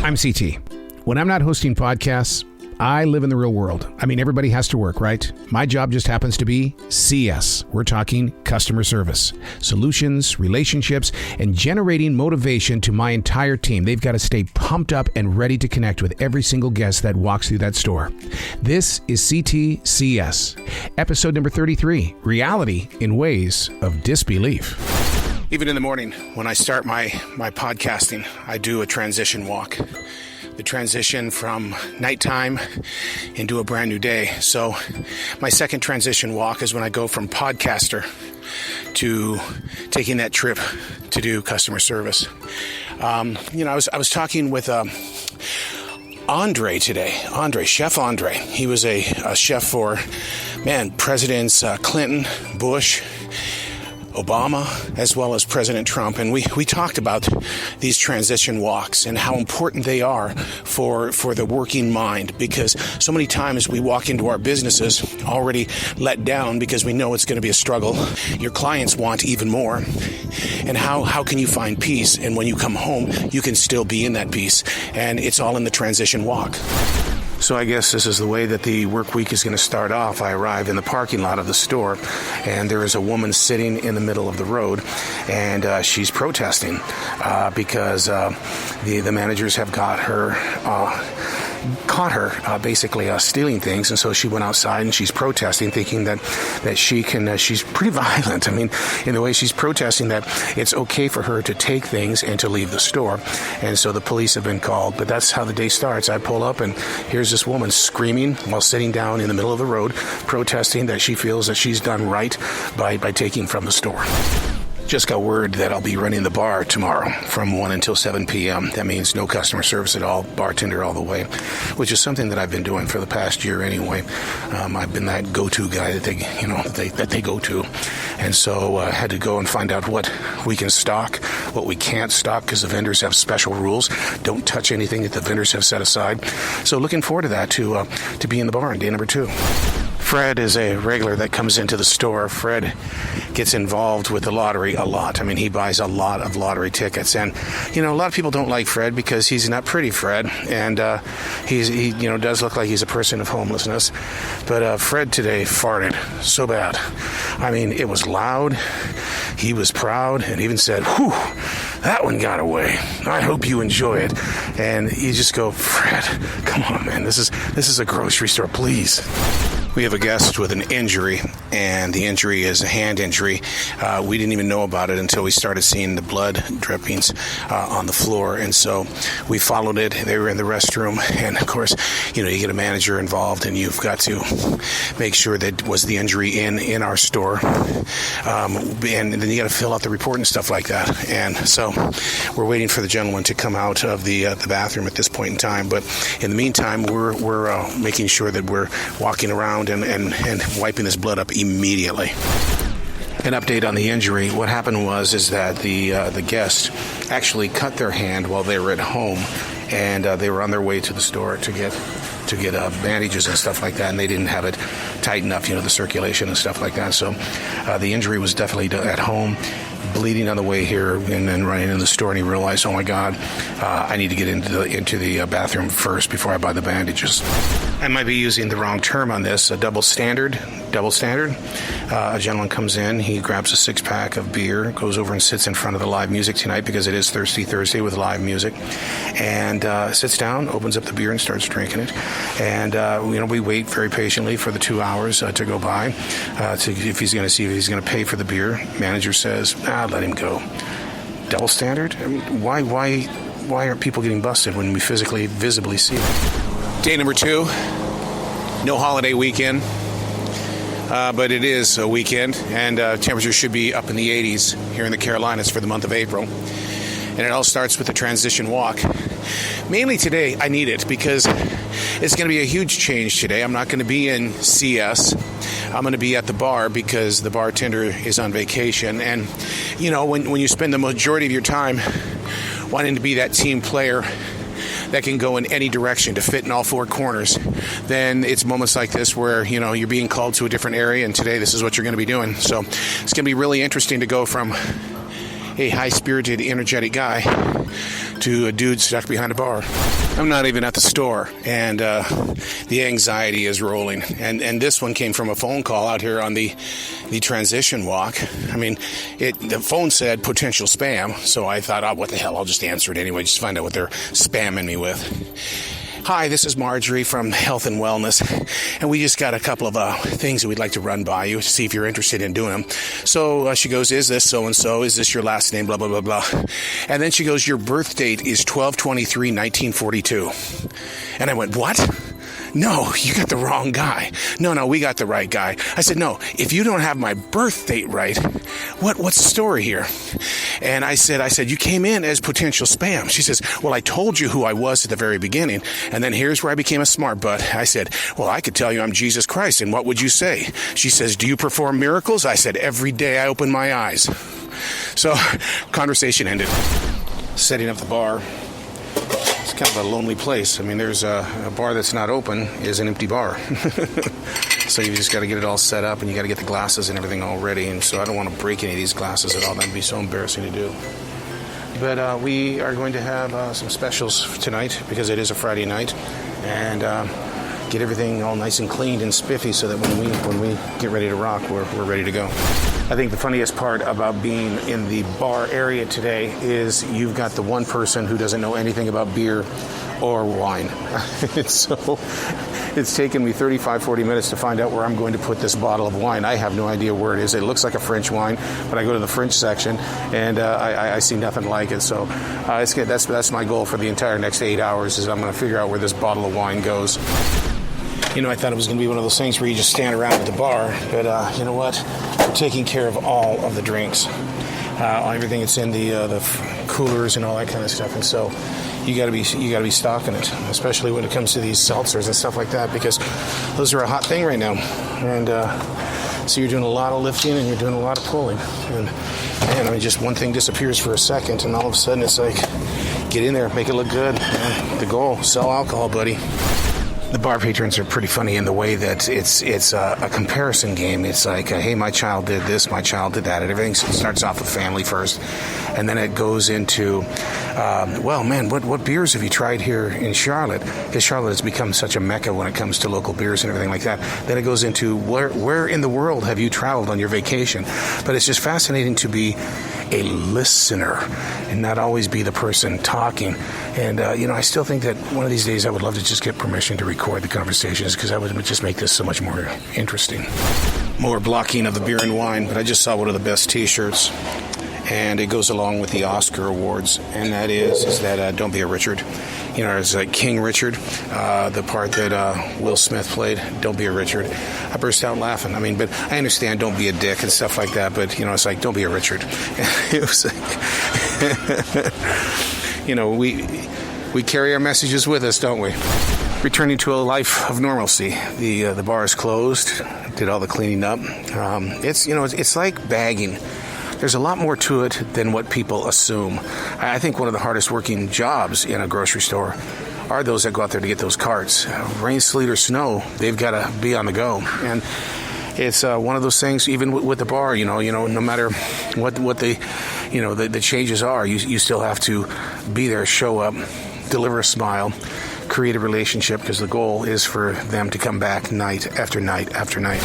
I'm CT. When I'm not hosting podcasts, I live in the real world. I mean, everybody has to work, right? My job just happens to be CS. We're talking customer service, solutions, relationships, and generating motivation to my entire team. They've got to stay pumped up and ready to connect with every single guest that walks through that store. This is C.T.C.S, episode number 33, Reality in Ways of Disbelief. Even in the morning, when I start my podcasting, I do a transition walk. The transition from nighttime into a brand new day. So my second transition walk is when I go from podcaster to taking that trip to do customer service. I was talking with Andre today. Chef Andre. He was a chef for, Presidents Clinton, Bush, Obama, as well as President Trump. And we talked about these transition walks and how important they are for the working mind, because so many times we walk into our businesses already let down because we know it's going to be a struggle. Your clients want even more. And how can you find peace? And when you come home, you can still be in that peace. And it's all in the transition walk. So I guess this is the way that the work week is going to start off. I arrive in the parking lot of the store, and there is a woman sitting in the middle of the road, and she's protesting because the managers have caught her basically stealing things, and so she went outside and she's protesting, thinking that she can. She's pretty violent. I mean, in the way she's protesting that it's okay for her to take things and to leave the store, and so the police have been called. But that's how the day starts. I pull up, and here's this woman screaming while sitting down in the middle of the road, protesting that she feels that she's done right by taking from the store. Just got word that I'll be running the bar tomorrow from 1 until 7 p.m. That means no customer service at all, bartender all the way, which is something that I've been doing for the past year anyway. I've been that go-to guy that they go to. And so I had to go and find out what we can stock, what we can't stock, because the vendors have special rules. Don't touch anything that the vendors have set aside. So looking forward to that, to be in the bar on day number 2. Fred is a regular that comes into the store. Fred gets involved with the lottery a lot. I mean, he buys a lot of lottery tickets. And, a lot of people don't like Fred because he's not pretty, Fred. And he does look like he's a person of homelessness. But Fred today farted so bad. I mean, it was loud. He was proud and even said, "Whew, that one got away. I hope you enjoy it." And you just go, "Fred, come on, man. This is a grocery store, please." We have a guest with an injury, and the injury is a hand injury. We didn't even know about it until we started seeing the blood drippings on the floor, and so we followed it. They were in the restroom, and of course, you get a manager involved, and you've got to make sure that was the injury in our store, and then you got to fill out the report and stuff like that. And so we're waiting for the gentleman to come out of the bathroom at this point in time. But in the meantime, we're making sure that we're walking around and wiping this blood up immediately. An update on the injury. What happened is that the guest actually cut their hand while they were at home, and they were on their way to the store to get bandages and stuff like that, and they didn't have it tight enough, the circulation and stuff like that. So the injury was definitely at home, bleeding on the way here, and then running in the store, and he realized, oh my God, I need to get into the bathroom first before I buy the bandages. I might be using the wrong term on this, a double standard. A gentleman comes in, he grabs a 6-pack of beer, goes over and sits in front of the live music tonight because it is Thirsty Thursday with live music, and sits down, opens up the beer and starts drinking it. And we wait very patiently for the 2 hours to go by if he's going to pay for the beer. Manager says, let him go. Double standard? I mean, why aren't people getting busted when we visibly see it? Day number 2, no holiday weekend, but it is a weekend, and temperatures should be up in the 80s here in the Carolinas for the month of April. And it all starts with the transition walk. Mainly today, I need it because it's going to be a huge change today. I'm not going to be in CS. I'm going to be at the bar because the bartender is on vacation. And, when you spend the majority of your time wanting to be that team player that can go in any direction to fit in all 4 corners, then it's moments like this where, you're being called to a different area, and today this is what you're going to be doing. So it's going to be really interesting to go from a high-spirited, energetic guy to a dude stuck behind a bar. I'm not even at the store, and the anxiety is rolling. And this one came from a phone call out here on the transition walk. I mean, the phone said potential spam, so I thought, oh, what the hell, I'll just answer it anyway, just find out what they're spamming me with. Hi, this is Marjorie from Health and Wellness, and we just got a couple of things that we'd like to run by you to see if you're interested in doing them. So she goes, is this so-and-so? Is this your last name? Blah, blah, blah, blah. And then she goes, your birth date is 12/23/1942. And I went, what? No, you got the wrong guy. No, we got the right guy. I said, no, if you don't have my birth date right, what's the story here? And I said, you came in as potential spam. She says, well, I told you who I was at the very beginning, and then here's where I became a smart butt. I said, well, I could tell you I'm Jesus Christ, and what would you say? She says, do you perform miracles? I said, every day I open my eyes. So, conversation ended. Setting up the bar. It's kind of a lonely place. I mean, there's a bar that's not open is an empty bar. So you just got to get it all set up, and you got to get the glasses and everything all ready. And so I don't want to break any of these glasses at all. That'd be so embarrassing to do. But we are going to have some specials tonight because it is a Friday night, and get everything all nice and cleaned and spiffy so that when we get ready to rock, we're ready to go. I think the funniest part about being in the bar area today is you've got the one person who doesn't know anything about beer or wine. So it's taken me 35-40 minutes to find out where I'm going to put this bottle of wine. I have no idea where it is. It looks like a French wine, but I go to the French section and I see nothing like it. So it's good. That's my goal for the entire next 8 hours is I'm going to figure out where this bottle of wine goes. You know, I thought it was going to be one of those things where you just stand around at the bar, but you know what? We're taking care of all of the drinks. Everything that's in the coolers and all that kind of stuff, and so you got to be stocking it, especially when it comes to these seltzers and stuff like that, because those are a hot thing right now. And so you're doing a lot of lifting and you're doing a lot of pulling, and man, I mean, just one thing disappears for a second, and all of a sudden it's like, get in there, make it look good. And the goal, sell alcohol, buddy. The bar patrons are pretty funny in the way that it's a comparison game. It's like, hey, my child did this, my child did that, and everything starts off with family first, and then it goes into, well, man, what beers have you tried here in Charlotte? Because Charlotte has become such a mecca when it comes to local beers and everything like that. Then it goes into, where in the world have you traveled on your vacation? But it's just fascinating to be a listener and not always be the person talking. And, I still think that one of these days I would love to just get permission to record the conversations, because I would just make this so much more interesting. More blocking of the beer and wine, but I just saw one of the best T-shirts, and it goes along with the Oscar Awards, and that is that Don't Be a Richard. You know, it's like King Richard, the part that Will Smith played, Don't Be a Richard. I burst out laughing. I mean, but I understand don't be a dick and stuff like that, but, it's like, don't be a Richard. It was like, we carry our messages with us, don't we? Returning to a life of normalcy. The bar is closed. Did all the cleaning up. It's like bagging. There's a lot more to it than what people assume. I think one of the hardest working jobs in a grocery store are those that go out there to get those carts. Rain, sleet, or snow, they've got to be on the go. And it's one of those things, even with the bar, no matter what the changes are, you still have to be there, show up, deliver a smile, create a relationship, because the goal is for them to come back night after night after night.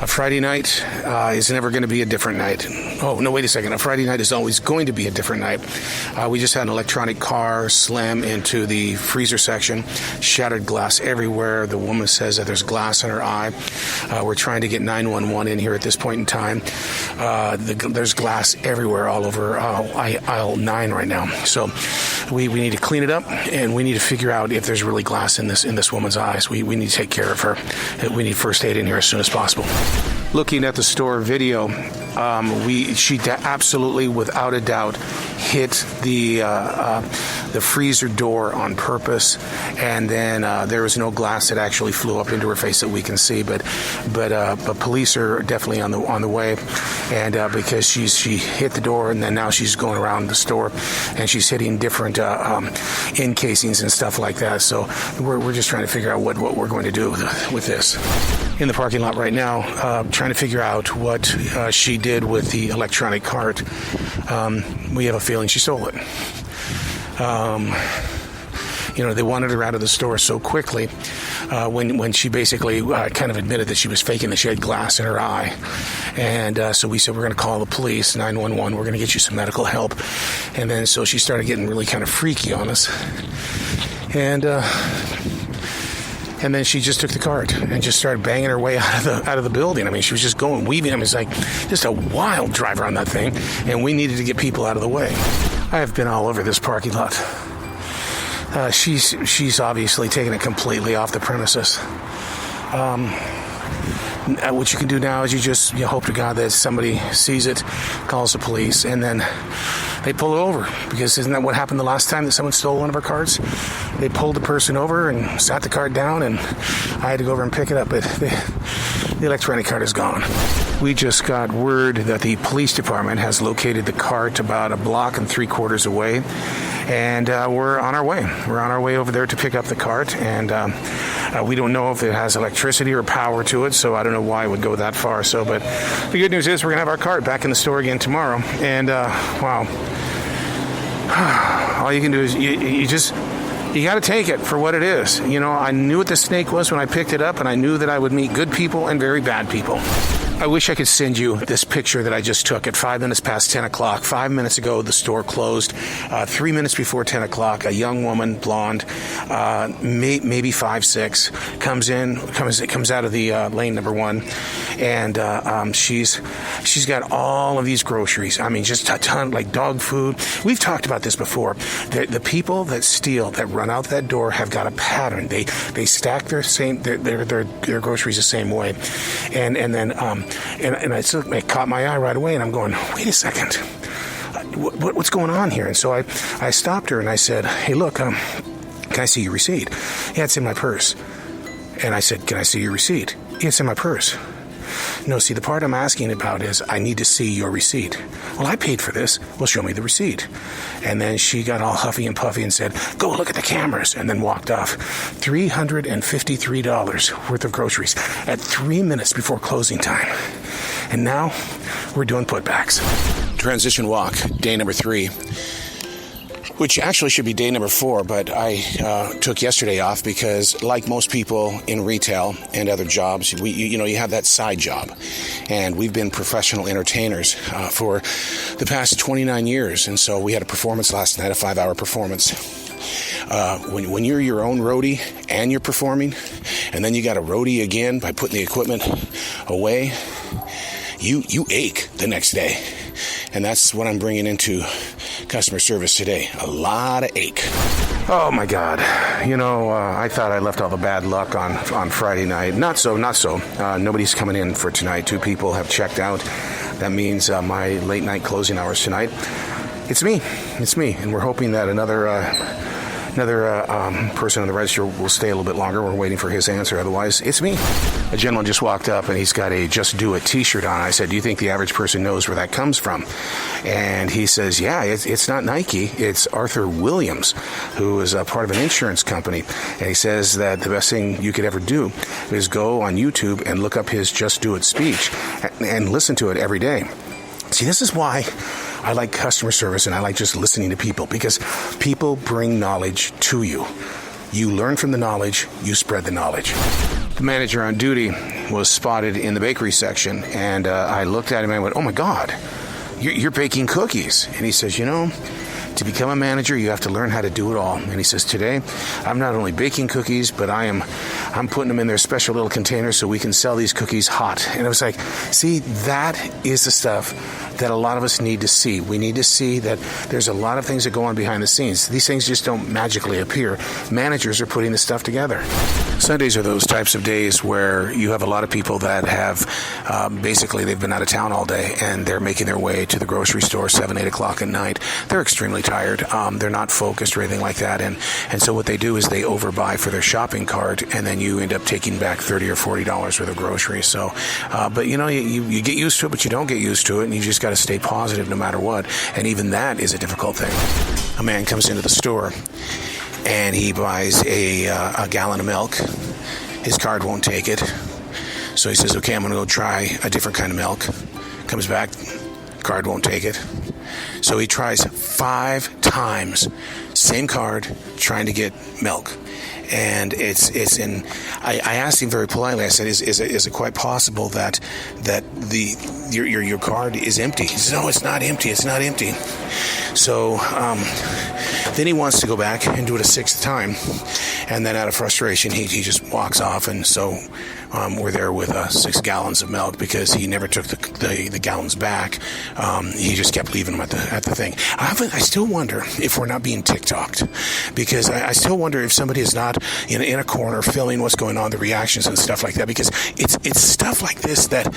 A Friday night is never going to be a different night. Oh, no, wait a second. A Friday night is always going to be a different night. We just had an electronic car slam into the freezer section, shattered glass everywhere. The woman says that there's glass in her eye. We're trying to get 911 in here at this point in time. There's glass everywhere all over aisle 9 right now. So we need to clean it up, and we need to figure out if there's really glass in this woman's eyes. We need to take care of her. We need first aid in here as soon as possible. Looking at the store video, she absolutely, without a doubt, hit the freezer door on purpose, and then there was no glass that actually flew up into her face that we can see. But police are definitely on the way, and because she hit the door, and then now she's going around the store, and she's hitting different end casings and stuff like that. So we're just trying to figure out what we're going to do with this. In the parking lot right now, trying to figure out what she did with the electronic cart. We have a feeling she stole it. They wanted her out of the store so quickly when she basically kind of admitted that she was faking that she had glass in her eye. And so we said, we're going to call the police, 911. We're going to get you some medical help. And then so she started getting really kind of freaky on us. And then she just took the cart and just started banging her way out of the building. I mean, she was just going, weaving. I mean, it's like just a wild drive around that thing. And we needed to get people out of the way. I have been all over this parking lot. She's obviously taken it completely off the premises. What you can do now is you hope to God that somebody sees it, calls the police, and then they pull it over. Because isn't that what happened the last time that someone stole one of our carts? They pulled the person over and sat the cart down, and I had to go over and pick it up. But the electronic cart is gone. We just got word that the police department has located the cart about 1.75 blocks away. And we're on our way. We're on our way over there to pick up the cart. And we don't know if it has electricity or power to it, so I don't know why it would go that far. But the good news is we're going to have our cart back in the store again tomorrow. And, wow. All you can do is you got to take it for what it is. I knew what the snake was when I picked it up, and I knew that I would meet good people and very bad people. I wish I could send you this picture that I just took at 5 minutes past 10 o'clock. 5 minutes ago, the store closed. 3 minutes before 10 o'clock, a young woman, blonde, maybe 5'6", comes out of the lane number 1, and she's got all of these groceries. I mean, just a ton, like dog food. We've talked about this before. The people that steal, that run out that door, have got a pattern. They stack their groceries the same way, and then. And it caught my eye right away, and I'm going, wait a second, what's going on here? And so I stopped her and I said, hey, look, can I see your receipt? Yeah, it's in my purse. And I said, can I see your receipt? Yeah, it's in my purse. No, see, the part I'm asking about is I need to see your receipt. Well, I paid for this. Well, show me the receipt. And then she got all huffy and puffy and said, go look at the cameras, and then walked off. $353 worth of groceries at 3 minutes before closing time. And now we're doing putbacks. Transition walk, day number 3. Which actually should be day number 4, but I took yesterday off because, like most people in retail and other jobs, you have that side job. And we've been professional entertainers for the past 29 years. And so we had a performance last night, a 5-hour performance. When you're your own roadie and you're performing, and then you got a roadie again by putting the equipment away, you ache the next day. And that's what I'm bringing into customer service today. A lot of ache. Oh my God. I thought I left all the bad luck on Friday night. Not so. Nobody's coming in for tonight. 2 people have checked out. That means my late night closing hours tonight. It's me. And we're hoping that another person on the register will stay a little bit longer. We're waiting for his answer. Otherwise, it's me. A gentleman just walked up and he's got a Just Do It t-shirt on. I said, do you think the average person knows where that comes from? And he says, yeah, it's not Nike. It's Arthur Williams, who is a part of an insurance company. And he says that the best thing you could ever do is go on YouTube and look up his Just Do It speech and listen to it every day. See, this is why I like customer service and I like just listening to people, because people bring knowledge to you. You learn from the knowledge, you spread the knowledge. The manager on duty was spotted in the bakery section, and I looked at him and I went, oh my God, you're baking cookies. And he says, to become a manager, you have to learn how to do it all. And he says, today, I'm not only baking cookies, but I'm putting them in their special little containers so we can sell these cookies hot. And I was like, see, that is the stuff that a lot of us need to see. We need to see that there's a lot of things that go on behind the scenes. These things just don't magically appear. Managers are putting this stuff together. Sundays are those types of days where you have a lot of people that have basically they've been out of town all day and they're making their way to the grocery store 7, 8 o'clock at night. They're extremely tired. They're not focused or anything like that. And so what they do is they overbuy for their shopping cart, and then you end up taking back $30 or $40 worth of groceries. So, but you get used to it, but you don't get used to it, and you just got to stay positive no matter what. And even that is a difficult thing. A man comes into the store and he buys a gallon of milk. His card won't take it. So he says, okay, I'm going to go try a different kind of milk. Comes back, card won't take it. So he tries 5 times, same card, trying to get milk. And it's in. I asked him very politely. I said, "Is it quite possible that your card is empty?" He said, "No, it's not empty. It's not empty." So then he wants to go back and do it a sixth time, and then out of frustration, he just walks off. And so we're there with 6 gallons of milk because he never took the gallons back. He just kept leaving them at the thing. I still wonder if we're not being TikToked, because I still wonder if somebody is not in a corner filming what's going on, the reactions and stuff like that, because it's stuff like this that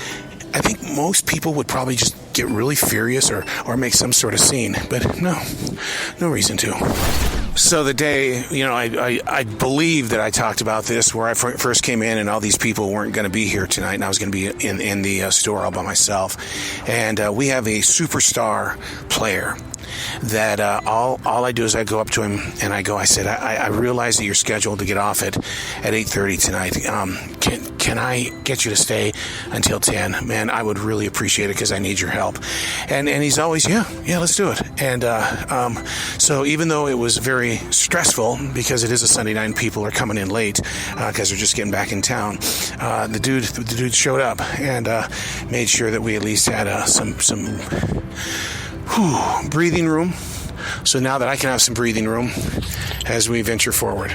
I think most people would probably just get really furious or make some sort of scene, but no reason to. So the day, I believe that I talked about this where I first came in and all these people weren't going to be here tonight, and I was going to be in the store all by myself. And we have a superstar player that all I do is I go up to him and I said, I realize that you're scheduled to get off at 8:30 tonight. Can I get you to stay until 10? Man, I would really appreciate it because I need your help. And he's always, yeah, let's do it. And so even though it was very stressful because it is a Sunday night and people are coming in late because they're just getting back in town, the dude showed up and made sure that we at least had some breathing room. So now that I can have some breathing room as we venture forward.